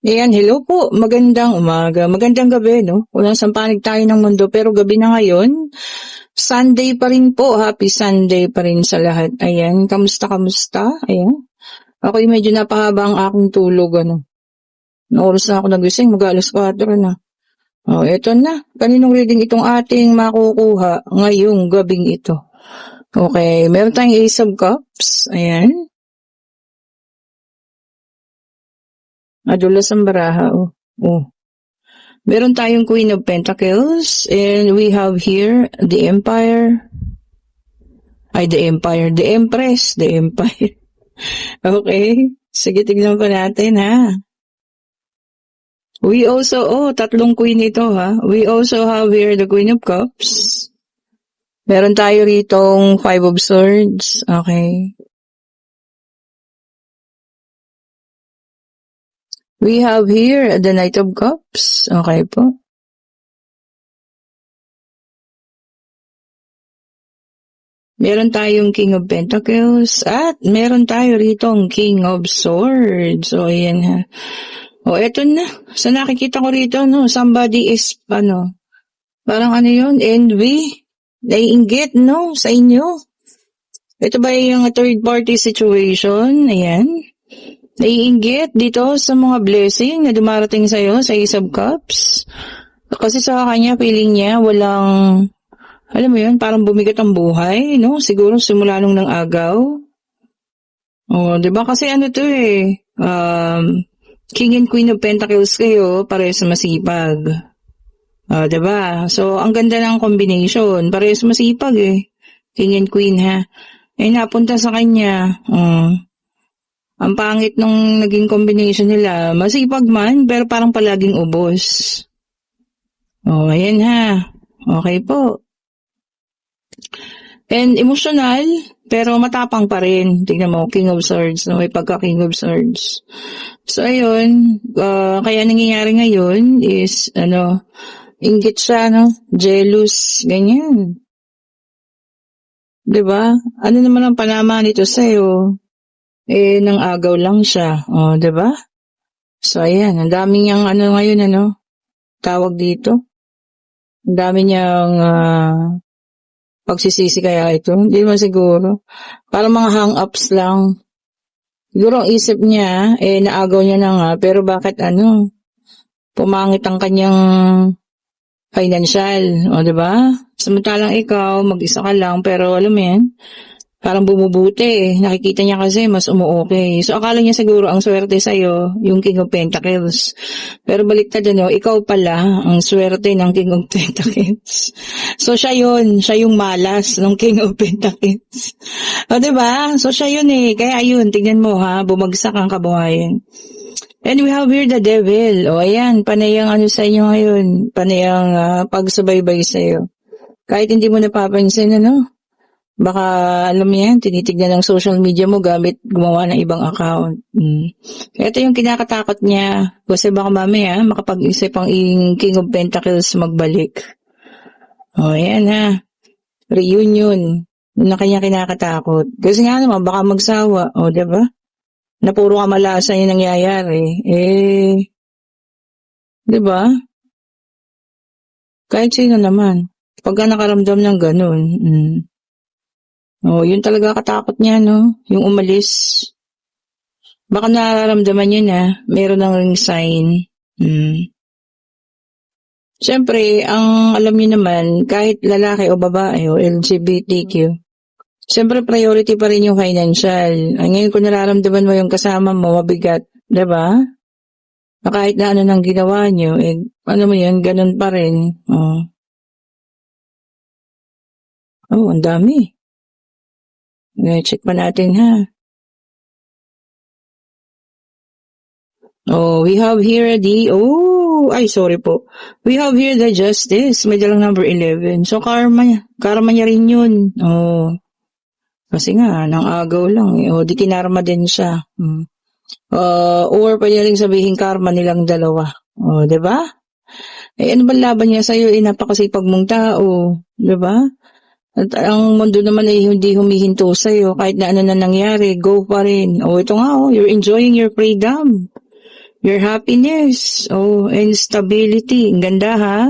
Ayan, hello po. Magandang umaga. Magandang gabi, no? Walang sampanig tayo ng mundo, pero gabi na ngayon. Sunday pa rin po. Happy Sunday pa rin sa lahat. Ayan, kamusta? Ayan. Ako'y medyo napahaba ang aking tulog, ano. Noong oras na ako nagising, mag-alas 4 na. Oh, eto na. Kaninong reading itong ating makukuha ngayong gabing ito? Okay, meron tayong Ace of Cups. Ayan. Adulas ang baraha, oh. Oh. Meron tayong Queen of Pentacles, and we have here the Empire. The Empress, the Empire. Okay, sige, tignan pa natin, ha. We also, tatlong queen ito, ha. We also have here the Queen of Cups. Meron tayo ritong Five of Swords, okay. We have here the Knight of Cups, okay po. Meron tayong King of Pentacles at meron tayo ritong King of Swords. So, ayan ha. O, eto na. So, nakikita ko rito, no, somebody is, parang yun, envy, naiinggit, no, sa inyo. Ito ba yung third party situation? Ayan. Naiinggit dito sa mga blessing na dumarating sa'yo sa Ace of Cups. Kasi sa kanya, feeling niya, walang, alam mo yun, parang bumigat ang buhay, no? Siguro simula nung nang agaw. Oh, 'di ba? Kasi to King and Queen of Pentacles kayo, parehas masipag. 'Di ba? So, ang ganda ng combination, parehas masipag eh. King and Queen ha. Eh napunta sa kanya. Ang pangit nung naging combination nila. Masipag man, pero parang palaging ubos. Oh, ayan ha. Okay po. And emotional, pero matapang pa rin. Tingnan mo, King of Swords, no? May pagka-King of Swords. So, ayun, kaya nangyayari ngayon is, inggit siya, no? Jealous, ganyan. Diba? Ano naman ang panama nito sa'yo? Nang agaw lang siya. Diba? So, ayan, ang dami niyang, ngayon, tawag dito. Ang dami niyang, pagsisisi kaya ito? Hindi naman siguro. Parang mga hang-ups lang. Siguro ang isip niya, naagaw niya na nga, pero bakit pumangit ang kanyang financial, o diba? Samantalang ikaw, mag-isa ka lang, pero alam mo yan, parang bumubuti. Nakikita niya kasi mas umuokay. So, akala niya siguro ang swerte sa'yo, yung King of Pentacles. Pero baliktad ikaw pala ang swerte ng King of Pentacles. So, siya yung malas ng King of Pentacles. O, diba? So, siya yun eh. Kaya yun, tignan mo ha, bumagsak ang kabuhayan. And we have here the Devil. O, ayan, panayang sa inyo ngayon. Panayang pagsubaybay sa'yo. Kahit hindi mo napapansin, baka, alam mo yan, tinitignan ng social media mo gamit gumawa ng ibang account. Ito yung kinakatakot niya. Kasi baka mamaya, makapag-isip ang King of Pentacles magbalik. O, ayan ha. Reunion. Yun na kanya kinakatakot. Kasi nga naman, baka magsawa. O, diba? Na puro kamalasan yung nangyayari. Diba? Kahit sino naman. Pagka nakaramdam ng ganun, yun talaga katakot niya, yung umalis. Baka nararamdaman niya na meron ng ring sign. Siyempre, ang alam niyo naman, kahit lalaki o babae o LGBTQ, siyempre priority pa rin yung financial. Ngayon kung nararamdaman mo yung kasama mo, mabigat, diba? Na kahit na nang ginawa niyo, mo yun, ganun pa rin. Ang dami. Check pa natin ha. We have here we have here the Justice, may dalang number 11. So, karma niya rin yun. Kasi nga, nang agaw lang di kinarma din siya. Or pwede rin sabihin karma nilang dalawa. Diba? Ano ba laban niya sa'yo? Napakasipag mong tao. Diba? At ang mundo naman ay hindi humihinto sa'yo. Kahit na nangyari, go pa rin. Ito nga you're enjoying your freedom. your happiness, and stability. Ang ganda, ha?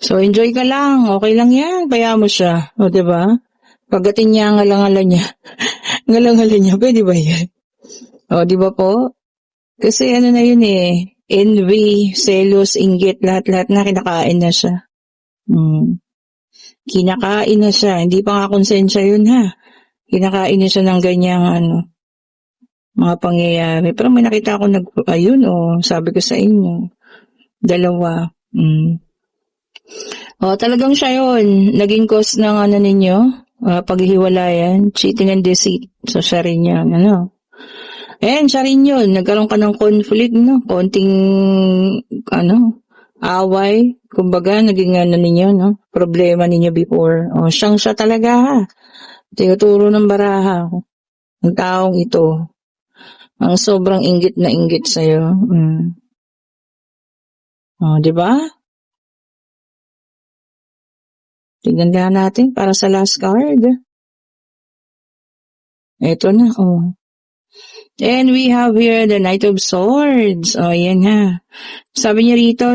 So, enjoy ka lang. Okay lang yan. Kaya mo siya. O, diba? Pagdating niya, ngalangalan niya. Ngalangalan niya. Pwede ba yan? O, diba po? Kasi ano na yun eh. Envy, selos, inggit, lahat-lahat na kinakain na siya. Kinakain na siya. Hindi pa nga konsensya yun, ha? Kinakain na siya ng ganyang mga pangyayari. Pero may nakita ako sabi ko sa inyo. Dalawa. Talagang siya yun. Naging cause ng ninyo, paghihiwalayan, cheating and deceit. So, siya rin yun, And siya rin yun. Nagkaroon ka ng conflict, konting, away. Kumbaga, naging ninyo, problema ninyo before. Siya talaga, ha. Tinuturo ng baraha. Ang taong ito. Ang sobrang inggit na inggit sa'yo. Diba? Tignan lang natin para sa last card. Ito na, And we have here the Knight of Swords. Yan ha. Sabi niya rito,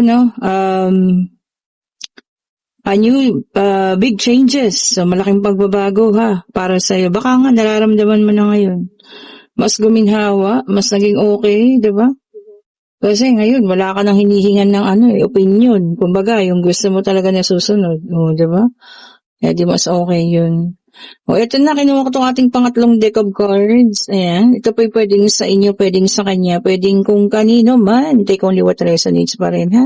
big changes. So, malaking pagbabago ha, para sa'yo. Baka nga, nararamdaman mo na ngayon. Mas guminhawa, mas naging okay, diba? Kasi ngayon, wala ka nang hinihingan ng opinion. Kumbaga, yung gusto mo talaga na susunod. Diba? Di mas okay yun. Ito na, kinuha ko itong ating pangatlong deck of cards. Ayan. Ito po'y pwedeng sa inyo, pwedeng sa kanya, pwedeng kung kanino man. Take only what resonates pa rin, ha?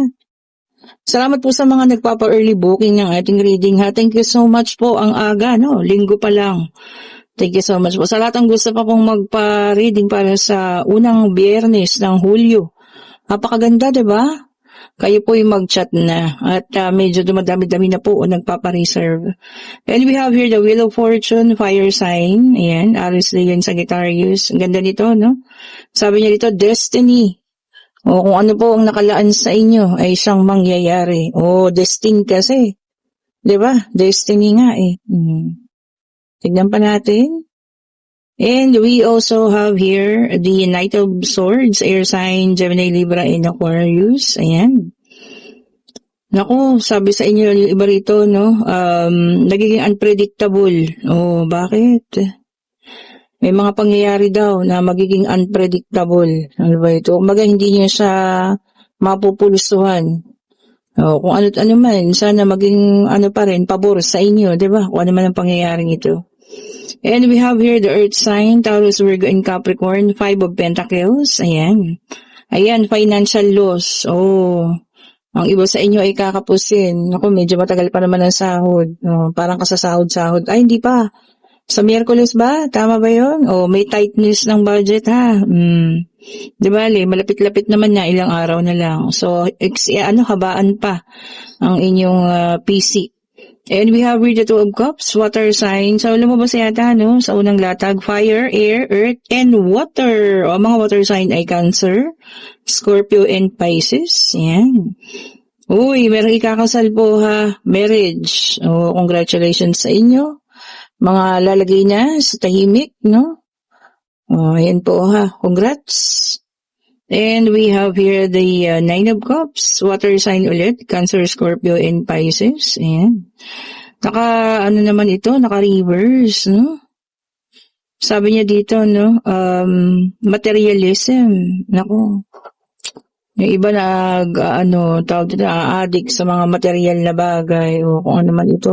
Salamat po sa mga nagpapa-early booking ng ating reading, ha? Thank you so much po. Ang aga, linggo pa lang. Thank you so much po. Sa lahat ng gusto pa pong magpa-reading para sa unang biyernes ng Hulyo. Napakaganda, diba? Kayo po yung mag-chat na at medyo dumadami-dami na po o nagpapa-reserve. And we have here the Wheel of Fortune, Fire Sign. Ayan, Aries, Leo, Sagittarius. Ang ganda nito, Sabi niya dito, Destiny. Kung ano po ang nakalaan sa inyo ay siyang mangyayari. Destiny kasi. Diba? Destiny nga eh. Tignan pa natin. And we also have here the Knight of Swords, air sign, Gemini, Libra, and Aquarius. Ayan. Naku, sabi sa inyo yung iba rito, nagiging unpredictable. Bakit? May mga pangyayari daw na magiging unpredictable. Ano ba ito? Umaga hindi niya siya mapupulusuhan. Kung ano man, sana maging pa rin, pabor sa inyo, di ba? Kung ano man ang pangyayaring ito. And we have here the Earth sign, Taurus, Virgo, and Capricorn, 5 of Pentacles. Ayan. Ayan, financial loss. Ang iba sa inyo ay kakapusin. Ako, medyo matagal pa naman ang sahod. Parang kasasahod-sahod. Ay, hindi pa. Sa Miyerkules ba? Tama ba yun? May tightness ng budget, ha? Di ba, malapit-lapit naman na, ilang araw na lang. So, habaan pa ang inyong PC. And we have here the Two of Cups, water sign. So, lumabas yata, sa unang latag, fire, air, earth, and water. Mga water sign ay Cancer, Scorpio, and Pisces. Yan. Uy, merong ikakasal po, ha. Marriage. Congratulations sa inyo. Mga lalagay na sa tahimik, ayan po, ha. Congrats. And we have here the Nine of Cups, water sign ulit, Cancer, Scorpio, and Pisces. Ayan. Naman ito, naka-reverse, Sabi niya dito, materialism. Naku. Yung iba addict sa mga material na bagay o kung ano man ito,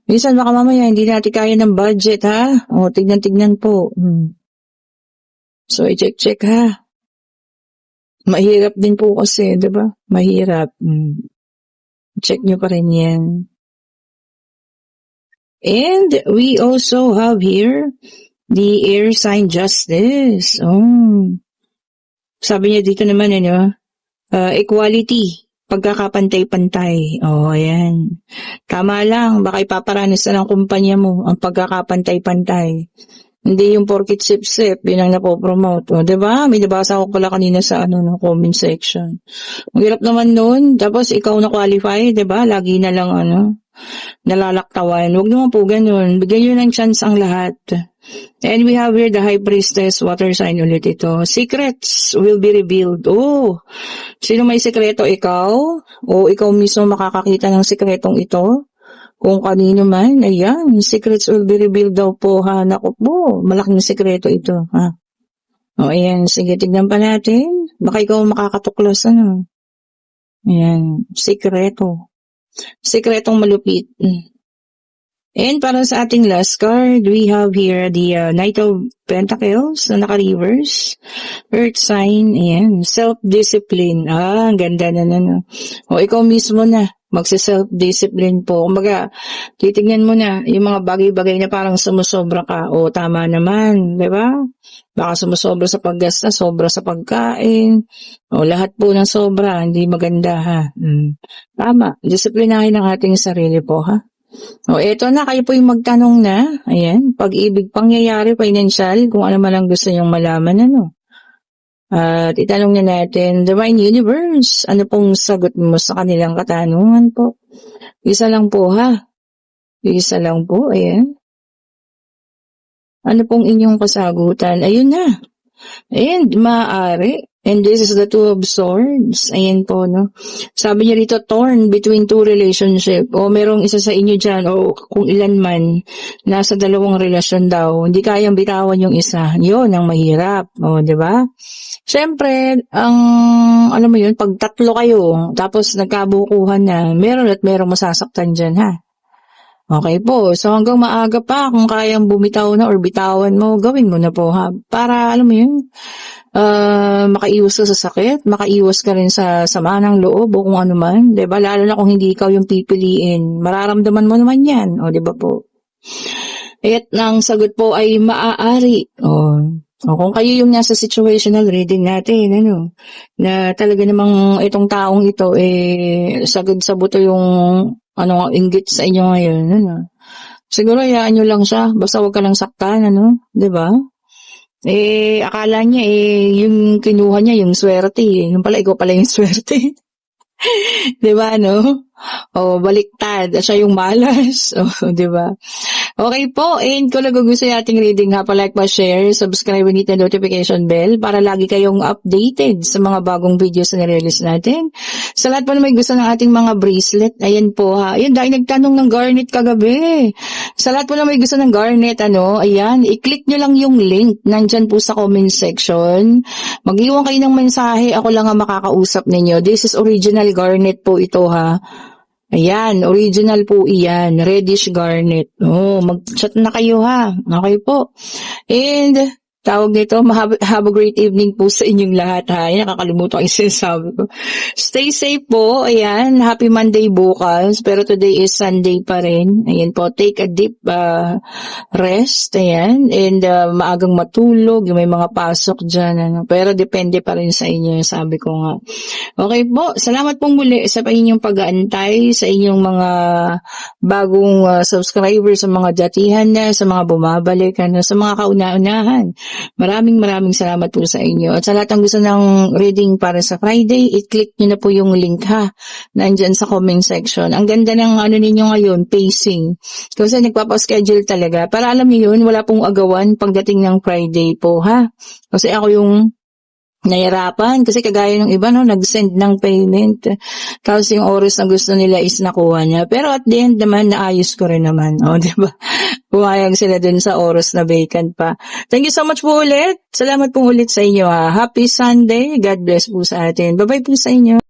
Minsan baka mamaya hindi natin kaya ng budget, ha? Tignan-tignan po. So, i-check, ha? Mahirap din po kasi, diba? Mahirap. Check nyo pa rin yan. And we also have here the air sign Justice. Sabi niya dito naman, equality, pagkakapantay-pantay. Ayan. Tama lang, baka ipaparanas na ng kumpanya mo ang pagkakapantay-pantay. Hindi yung porkit sip-sip, yun ang napopromote. O, diba? May nabasa ko pala kanina sa no, comment section. Ang hirap naman nun. Tapos ikaw na qualify, diba? Lagi na lang nalalaktawan. Huwag naman po ganun. Bigyan nyo ng chance ang lahat. And we have here the High Priestess, water sign ulit ito. Secrets will be revealed. Oh, sino may sekreto? Ikaw? O ikaw mismo makakakita ng sekretong ito? Kung kanino man, ayan, secrets will be revealed daw po, ha? Naku po, malaking sekreto ito, ha? O, ayan, sige, tignan pa natin. Baka ikaw makakatuklas, Ayan, sekreto. Sekretong malupit. And para sa ating last card, we have here the Knight of Pentacles na naka-reverse. Earth sign, ayan, self-discipline. Ang ganda na. O, ikaw mismo na. Magsa-self-discipline po. Kumbaga, titignan mo na yung mga bagay-bagay na parang sumusobra ka. O, tama naman, di ba? Baka sumusobra sa paggasta, sobra sa pagkain. O, lahat po ng sobra, hindi maganda, ha? Tama. Disiplinahin ang ating sarili po, ha? O, eto na, kayo po yung magtanong na. Ayan, pag-ibig, pangyayari, financial, kung ano man ang gusto nyong malaman, At itanong na natin, Divine Universe, ano pong sagot mo sa kanilang katanungan po? Isa lang po, ha? Isa lang po, ayan. Ano pong inyong kasagutan? Ayun na. And maaari. And this is the Two of Swords. Ayan po, no? Sabi niya rito, torn between two relationship. O merong isa sa inyo dyan, o kung ilan man, nasa dalawang relasyon daw. Hindi kayang bitawan yung isa. Yun ang mahirap. O, di ba? Siyempre, alam mo yun, pag tatlo kayo, tapos nagkabukuhan na, meron at merong masasaktan dyan, ha? Okay po. So hanggang maaga pa, kung kayang bumitaw na or bitawan mo, gawin mo na po, ha? Para, alam mo yun, makaiwas ka sa sakit, makaiwas ka rin sa sama ng loob o kung ano man, 'di ba? Lalo na kung hindi ikaw yung pipiliin, mararamdaman mo naman 'yan, o 'di ba po? At ang sagot po ay maaari. O kung kayo yung nasa situational reading natin, na talaga namang itong taong ito sagad sa buto yung inggit sa inyo ngayon, siguro hayaan nyo lang siya, basta wag ka lang saktan, 'di ba? Akala niya, yung kinuha niya, yung swerte, Yung pala, ikaw pala yung swerte. Diba, no? Baliktad. Siya yung malas. Diba? Okay po, and kung nagugusto yung ating reading, like, share, subscribe, and hit the notification bell para lagi kayong updated sa mga bagong videos na nirelease natin. Sa lahat po na may gusto ng ating mga bracelet, ayan po, ha. Ayan, dahil nagtanong ng garnet kagabi. Sa lahat po na may gusto ng garnet, ayan, i-click nyo lang yung link, nandyan po sa comment section. Mag-iwan kayo ng mensahe, ako lang ang makakausap ninyo. This is original garnet po ito, ha. Ayan, original po iyan, reddish garnet. Mag-chat na kayo, ha. Okay po. And tawag nito, have a great evening po sa inyong lahat, ha. Ayan, nakakalimutan ko yung sinasabi ko. Stay safe po. Ayan, happy Monday bukas. Pero today is Sunday pa rin. Ayan po, take a deep rest. Ayan, and maagang matulog. Yung may mga pasok dyan. Pero depende pa rin sa inyo, sabi ko nga. Okay po, salamat pong muli sa inyong pag-aantay, sa inyong mga bagong subscribers, sa mga datihan na, sa mga bumabalik, sa mga kauna-unahan. Maraming salamat po sa inyo. At sa lahat ng gusto ng reading para sa Friday, i-click nyo na po yung link, ha. Nandyan sa comment section. Ang ganda ng ninyo ngayon, pacing. Kasi nagpapaschedule talaga. Para alam niyo yun, wala pong agawan pagdating ng Friday po, ha. Kasi ako yung nahirapan kasi kagaya ng iba nag-send ng payment tapos yung oras na gusto nila is nakuha niya, pero at the end naman naayos ko rin naman, diba? Pumayag sila dun sa oras na vacant pa. Thank you so much po ulit, salamat po ulit sa inyo, ha. Happy Sunday, God bless po sa atin, bye bye po sa inyo.